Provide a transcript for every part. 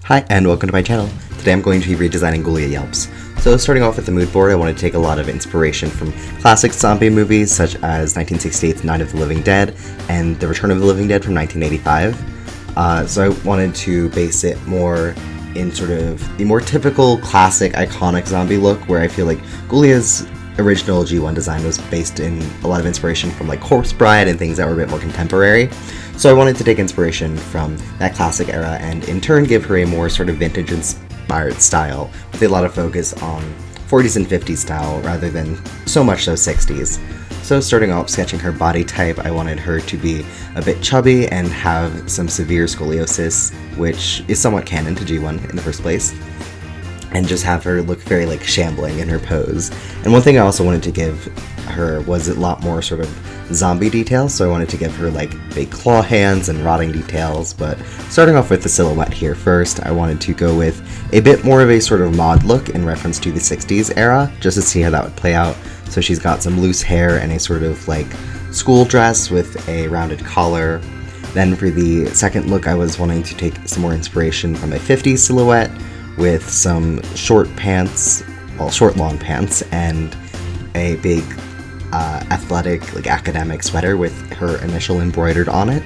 Hi and welcome to my channel. Today I'm going to be redesigning Ghoulia Yelps. So starting off with the mood board, I want to take a lot of inspiration from classic zombie movies such as 1968's Night of the Living Dead and The Return of the Living Dead from 1985. So I wanted to base it more in sort of the more typical classic iconic zombie look, where I feel like Ghoulia's original G1 design was based in a lot of inspiration from like Corpse Bride and things that were a bit more contemporary. So I wanted to take inspiration from that classic era and in turn give her a more sort of vintage inspired style with a lot of focus on 40s and 50s style rather than so much so 60s. So starting off sketching her body type, I wanted her to be a bit chubby and have some severe scoliosis, which is somewhat canon to G1 in the first place, and just have her look very like shambling in her pose. And one thing I also wanted to give her was a lot more sort of zombie details, so I wanted to give her like big claw hands and rotting details. But starting off with the silhouette here first, I wanted to go with a bit more of a sort of mod look in reference to the 60s era, just to see how that would play out. So she's got some loose hair and a sort of like school dress with a rounded collar. Then for the second look, I was wanting to take some more inspiration from a 50s silhouette with some short pants, well, short long pants, and a big athletic, like academic sweater with her initial embroidered on it.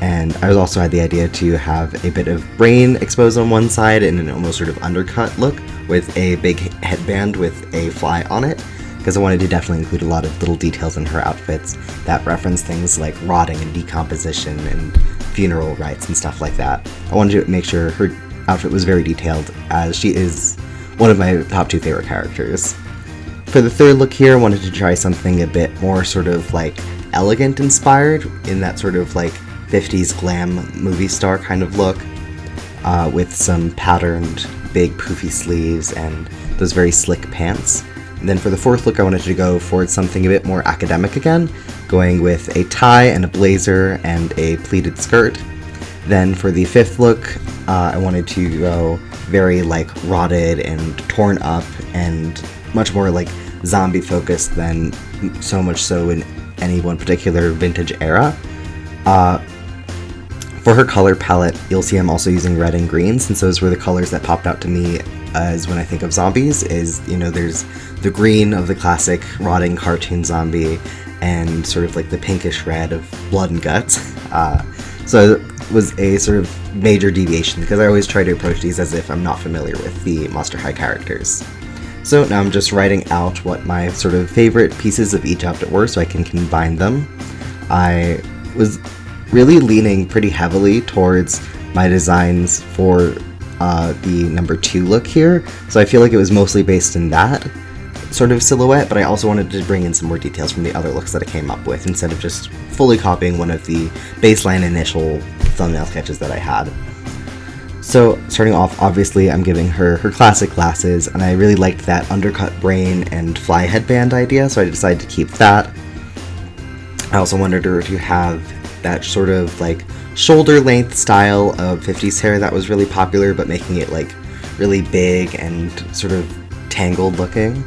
And I also had the idea to have a bit of brain exposed on one side and an almost sort of undercut look with a big headband with a fly on it, because I wanted to definitely include a lot of little details in her outfits that reference things like rotting and decomposition and funeral rites and stuff like that. I wanted to make sure her outfit was very detailed, as she is one of my top two favorite characters. For the third look here, I wanted to try something a bit more sort of like elegant inspired in that sort of like 50s glam movie star kind of look, with some patterned big poofy sleeves and those very slick pants. And then for the fourth look, I wanted to go for something a bit more academic again, going with a tie and a blazer and a pleated skirt. Then for the fifth look, I wanted to go very like rotted and torn up and much more like zombie focused than so much so in any one particular vintage era. For her color palette, you'll see I'm also using red and green, since those were the colors that popped out to me as when I think of zombies. Is, you know, there's the green of the classic rotting cartoon zombie and sort of like the pinkish red of blood and guts. So it was a sort of major deviation, because I always try to approach these as if I'm not familiar with the Monster High characters. So now I'm just writing out what my sort of favorite pieces of each outfit were so I can combine them. I was really leaning pretty heavily towards my designs for the number 2 look here, so I feel like it was mostly based in that sort of silhouette, but I also wanted to bring in some more details from the other looks that I came up with, instead of just fully copying one of the baseline initial thumbnail sketches that I had. So starting off, obviously I'm giving her her classic glasses, and I really liked that undercut brain and fly headband idea, so I decided to keep that. I also wanted her to have that sort of like shoulder length style of 50s hair that was really popular, but making it like really big and sort of tangled looking.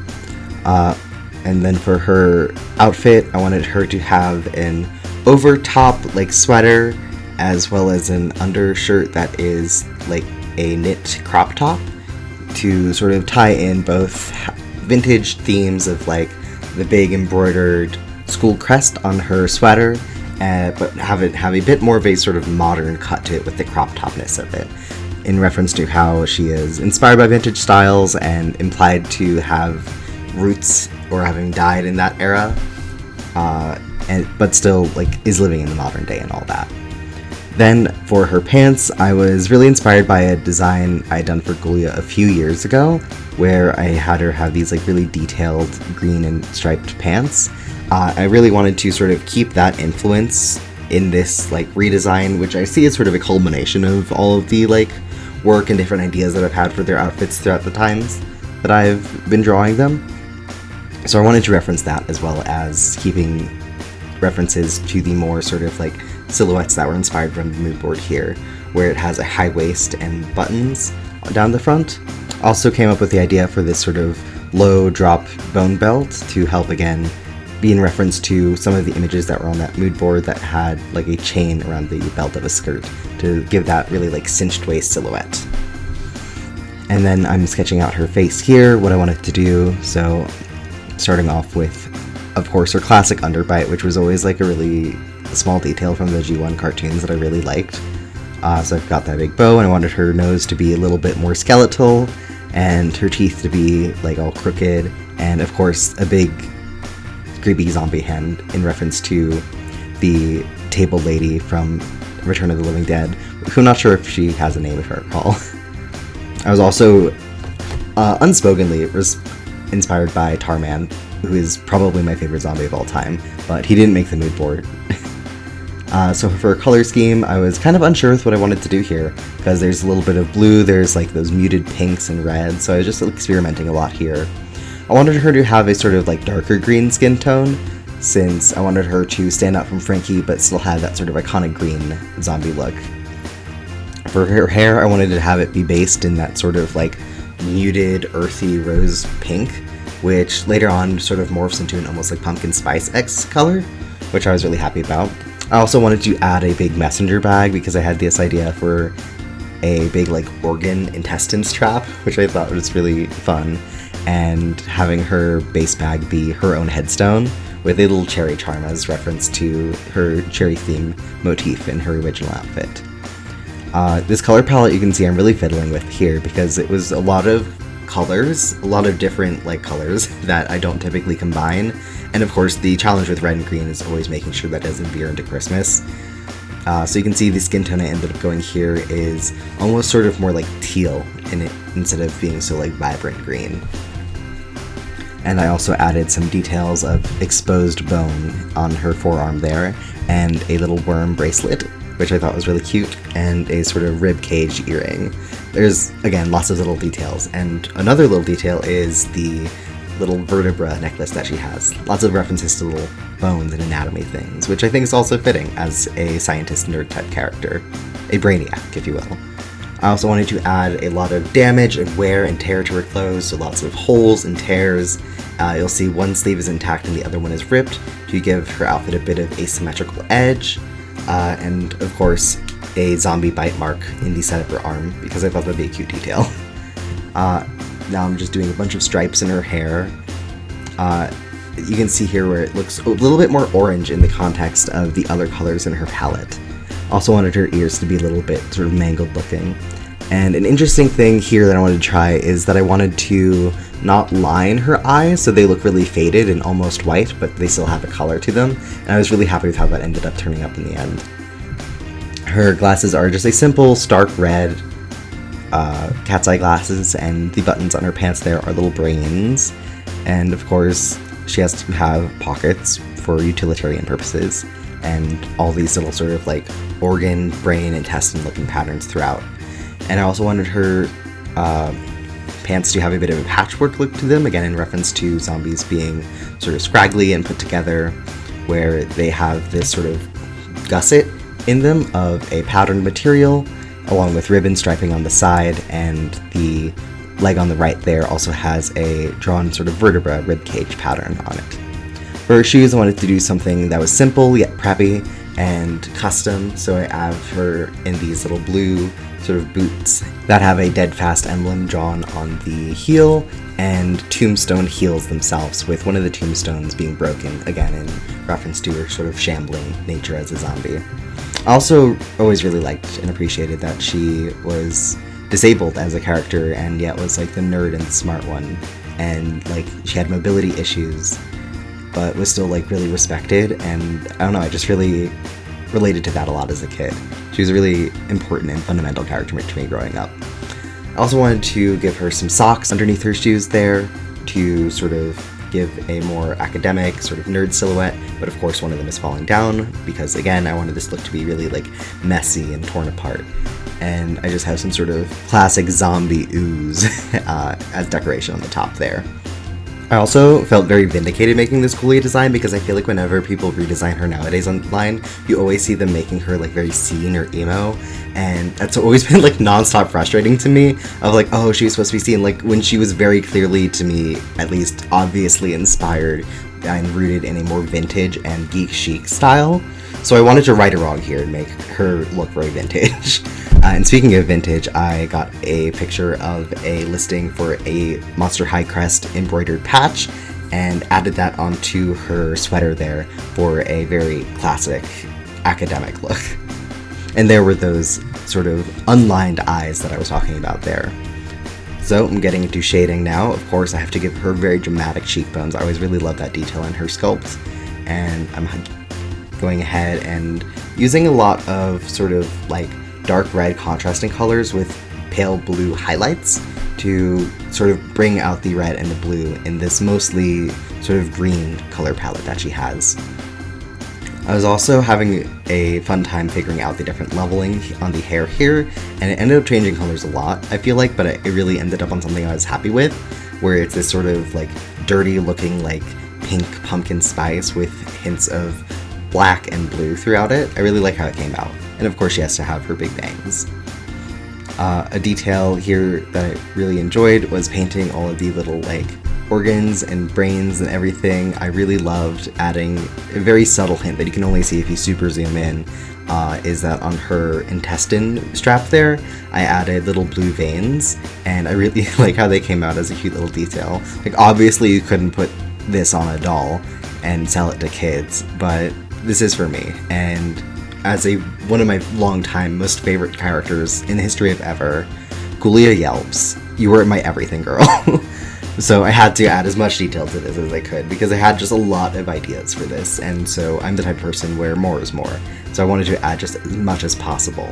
And then for her outfit, I wanted her to have an over top like sweater, as well as an undershirt that is like a knit crop top, to sort of tie in both vintage themes of like the big embroidered school crest on her sweater, but have a bit more of a sort of modern cut to it with the crop topness of it, in reference to how she is inspired by vintage styles and implied to have roots or having died in that era, but still like is living in the modern day and all that. Then for her pants, I was really inspired by a design I had done for Ghoulia a few years ago, where I had her have these like really detailed green and striped pants. I really wanted to sort of keep that influence in this like redesign, which I see as sort of a culmination of all of the like work and different ideas that I've had for their outfits throughout the times that I've been drawing them. So I wanted to reference that, as well as keeping references to the more sort of like silhouettes that were inspired from the mood board here, where it has a high waist and buttons down the front. Also came up with the idea for this sort of low drop bone belt to help again be in reference to some of the images that were on that mood board that had like a chain around the belt of a skirt to give that really like cinched waist silhouette. And then I'm sketching out her face here, what I wanted to do. So starting off with, of course, her classic underbite, which was always like a really small detail from the G1 cartoons that I really liked. So I've got that big bow, and I wanted her nose to be a little bit more skeletal, and her teeth to be like all crooked, and of course a big creepy zombie hand in reference to the table lady from Return of the Living Dead, who I'm not sure if she has a name, if I recall. I was also unspokenly inspired by Tarman, who is probably my favorite zombie of all time, but he didn't make the mood board. So for a color scheme, I was kind of unsure with what I wanted to do here, because there's a little bit of blue, there's like those muted pinks and reds, so I was just experimenting a lot here. I wanted her to have a sort of like darker green skin tone, since I wanted her to stand out from Frankie but still have that sort of iconic green zombie look. For her hair, I wanted to have it be based in that sort of like muted, earthy rose pink, which later on sort of morphs into an almost like pumpkin spice X color, which I was really happy about. I also wanted to add a big messenger bag because I had this idea for a big like organ intestines trap, which I thought was really fun, and having her base bag be her own headstone with a little cherry charm as reference to her cherry theme motif in her original outfit. This color palette you can see I'm really fiddling with here because it was a lot of colors, a lot of different like colors that I don't typically combine, and of course the challenge with red and green is always making sure that doesn't veer into Christmas. So you can see the skin tone I ended up going here is almost sort of more like teal in it instead of being so like vibrant green. And I also added some details of exposed bone on her forearm there, and a little worm bracelet, which I thought was really cute, and a sort of rib cage earring. There's, again, lots of little details, and another little detail is the little vertebra necklace that she has. Lots of references to little bones and anatomy things, which I think is also fitting as a scientist nerd type character. A brainiac, if you will. I also wanted to add a lot of damage and wear and tear to her clothes, so lots of holes and tears. You'll see one sleeve is intact and the other one is ripped to give her outfit a bit of asymmetrical edge. And of course, a zombie bite mark in the side of her arm, because I thought that'd be a cute detail. Now I'm just doing a bunch of stripes in her hair. You can see here where it looks a little bit more orange in the context of the other colors in her palette. Also wanted her ears to be a little bit sort of mangled looking. And an interesting thing here that I wanted to try is that I wanted to not line her eyes so they look really faded and almost white, but they still have a color to them. And I was really happy with how that ended up turning up in the end. Her glasses are just a simple, stark red cat's eye glasses, and the buttons on her pants there are little brains. And of course, she has to have pockets for utilitarian purposes, and all these little sort of like organ, brain, intestine looking patterns throughout. And I also wanted her pants to have a bit of a patchwork look to them, again in reference to zombies being sort of scraggly and put together, where they have this sort of gusset in them of a patterned material, along with ribbon striping on the side, and the leg on the right there also has a drawn sort of vertebra ribcage pattern on it. For her shoes, I wanted to do something that was simple yet preppy and custom, so I have her in these little blue sort of boots that have a Deadfast emblem drawn on the heel, and tombstone heels themselves, with one of the tombstones being broken, again in reference to her sort of shambling nature as a zombie. I also always really liked and appreciated that she was disabled as a character and yet was like the nerd and the smart one, and like she had mobility issues but was still like really respected, and I don't know, I just really related to that a lot as a kid. She was a really important and fundamental character to me growing up. I also wanted to give her some socks underneath her shoes there to sort of give a more academic sort of nerd silhouette, but of course one of them is falling down because again I wanted this look to be really like messy and torn apart, and I just have some sort of classic zombie ooze as decoration on the top there. I also felt very vindicated making this Ghoulia design because I feel like whenever people redesign her nowadays online, you always see them making her like very scene or emo, and that's always been like non-stop frustrating to me of like, oh, she was supposed to be seen, like when she was very clearly, to me at least, obviously inspired and rooted in a more vintage and geek chic style. So I wanted to right a wrong here and make her look very vintage. And speaking of vintage, I got a picture of a listing for a Monster High crest embroidered patch and added that onto her sweater there for a very classic academic look. And there were those sort of unlined eyes that I was talking about there. So I'm getting into shading now. Of course, I have to give her very dramatic cheekbones. I always really love that detail in her sculpt. And I'm going ahead and using a lot of sort of like dark red contrasting colors with pale blue highlights to sort of bring out the red and the blue in this mostly sort of green color palette that she has. I was also having a fun time figuring out the different leveling on the hair here, and it ended up changing colors a lot, I feel like, but it really ended up on something I was happy with, where it's this sort of like dirty looking like pink pumpkin spice with hints of black and blue throughout it. I really like how it came out. And of course she has to have her big bangs. A detail here that I really enjoyed was painting all of the little like organs and brains and everything. I really loved adding a very subtle hint that you can only see if you super zoom in, is that on her intestine strap there, I added little blue veins, and I really like how they came out as a cute little detail. Like obviously you couldn't put this on a doll and sell it to kids, but this is for me, and as one of my longtime most favorite characters in the history of ever, Ghoulia Yelps, you were my everything girl. So I had to add as much detail to this as I could because I had just a lot of ideas for this, and so I'm the type of person where more is more, so I wanted to add just as much as possible.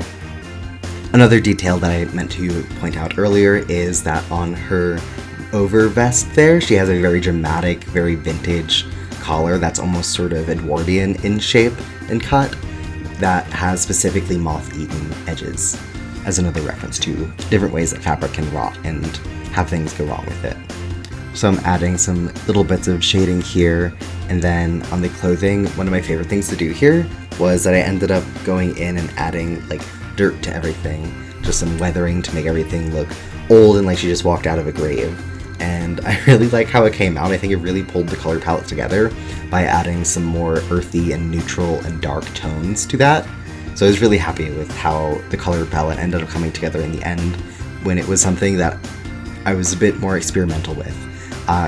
Another detail that I meant to point out earlier is that on her over vest there, she has a very dramatic, very vintage collar that's almost sort of Edwardian in shape and cut that has specifically moth-eaten edges, as another reference to different ways that fabric can rot and have things go wrong with it. So I'm adding some little bits of shading here, and then on the clothing, one of my favorite things to do here was that I ended up going in and adding like dirt to everything, just some weathering to make everything look old and like she just walked out of a grave. And I really like how it came out. I think it really pulled the color palette together by adding some more earthy and neutral and dark tones to that. So I was really happy with how the color palette ended up coming together in the end, when it was something that I was a bit more experimental with.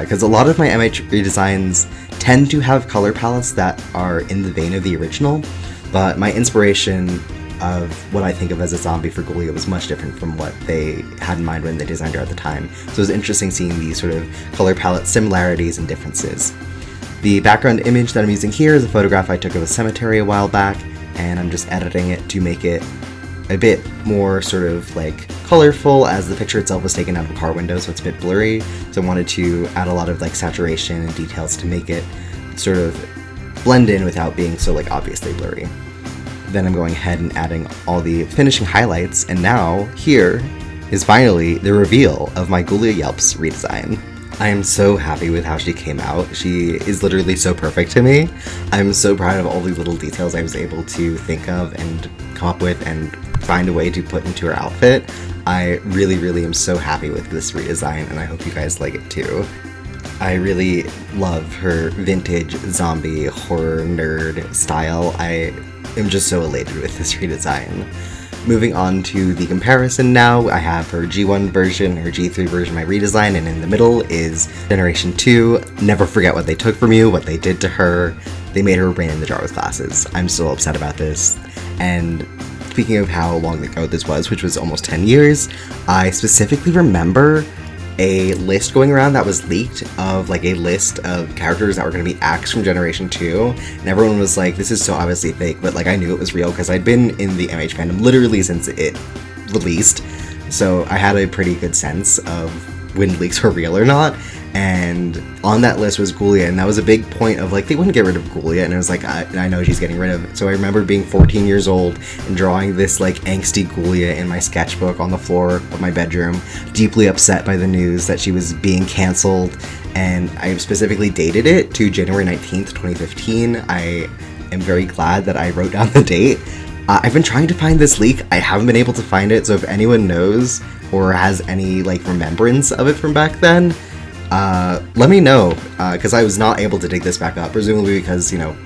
Because a lot of my MH redesigns tend to have color palettes that are in the vein of the original, but my inspiration of what I think of as a zombie for Ghoulia was much different from what they had in mind when they designed her at the time. So it was interesting seeing these sort of color palette similarities and differences. The background image that I'm using here is a photograph I took of a cemetery a while back, and I'm just editing it to make it a bit more sort of like colorful, as the picture itself was taken out of a car window, so it's a bit blurry. So I wanted to add a lot of like saturation and details to make it sort of blend in without being so like obviously blurry. Then I'm going ahead and adding all the finishing highlights, and now here is finally the reveal of my Ghoulia Yelps redesign. I am so happy with how she came out. She is literally so perfect to me. I'm so proud of all the little details I was able to think of and come up with and find a way to put into her outfit. I really, really am so happy with this redesign, and I hope you guys like it too. I really love her vintage zombie horror nerd style. I am just so elated with this redesign. Moving on to the comparison now, I have her G1 version, her G3 version, my redesign, and in the middle is Generation 2. Never forget what they took from you, what they did to her. They made her brain in the jar with glasses. I'm still upset about this. And speaking of how long ago this was, which was almost 10 years, I specifically remember a list going around that was leaked of like a list of characters that were going to be acts from Generation 2, and everyone was like, this is so obviously fake, but like I knew it was real because I'd been in the MH fandom literally since it released, so I had a pretty good sense of when leaks were real or not. And on that list was Ghoulia, and that was a big point of like, they wouldn't get rid of Ghoulia, and it was like, I know she's getting rid of it. So I remember being 14 years old and drawing this like angsty Ghoulia in my sketchbook on the floor of my bedroom, deeply upset by the news that she was being cancelled, and I specifically dated it to January 19th, 2015. I am very glad that I wrote down the date. I've been trying to find this leak. I haven't been able to find it, so if anyone knows or has any like remembrance of it from back then, let me know, because I was not able to dig this back up, presumably because, you know,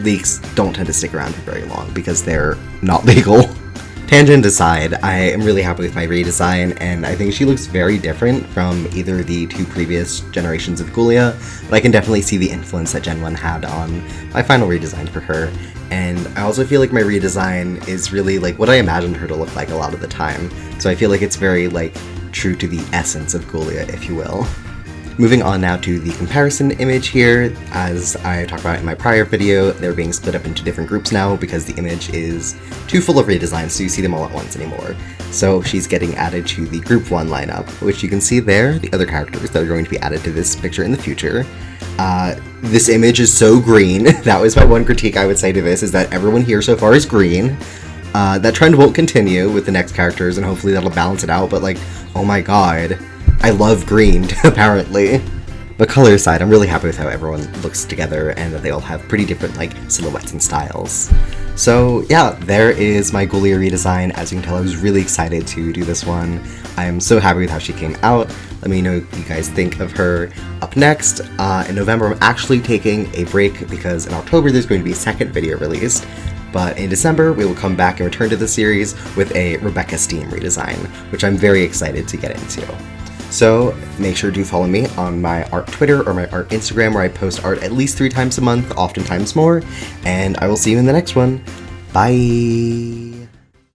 leaks don't tend to stick around for very long because they're not legal. Tangent aside, I am really happy with my redesign, and I think she looks very different from either the two previous generations of Ghoulia, but I can definitely see the influence that Gen 1 had on my final redesign for her, and I also feel like my redesign is really like what I imagined her to look like a lot of the time, so I feel like it's very like true to the essence of Ghoulia, if you will. Moving on now to the comparison image here. As I talked about in my prior video, they're being split up into different groups now because the image is too full of redesigns, so you see them all at once anymore. So she's getting added to the group 1 lineup, which you can see there, the other characters that are going to be added to this picture in the future. This image is so green. That was my one critique I would say to this, is that everyone here so far is green. That trend won't continue with the next characters, and hopefully that'll balance it out, but like, oh my god. I love green, apparently. But color aside, I'm really happy with how everyone looks together and that they all have pretty different like silhouettes and styles. So yeah, there is my Ghoulia redesign. As you can tell, I was really excited to do this one. I'm so happy with how she came out. Let me know what you guys think of her. Up next, in November, I'm actually taking a break because in October there's going to be a second video released. But in December, we will come back and return to the series with a Rebecca Steam redesign, which I'm very excited to get into. So make sure to follow me on my art Twitter or my art Instagram, where I post art at least 3 times a month, oftentimes more, and I will see you in the next one. Bye!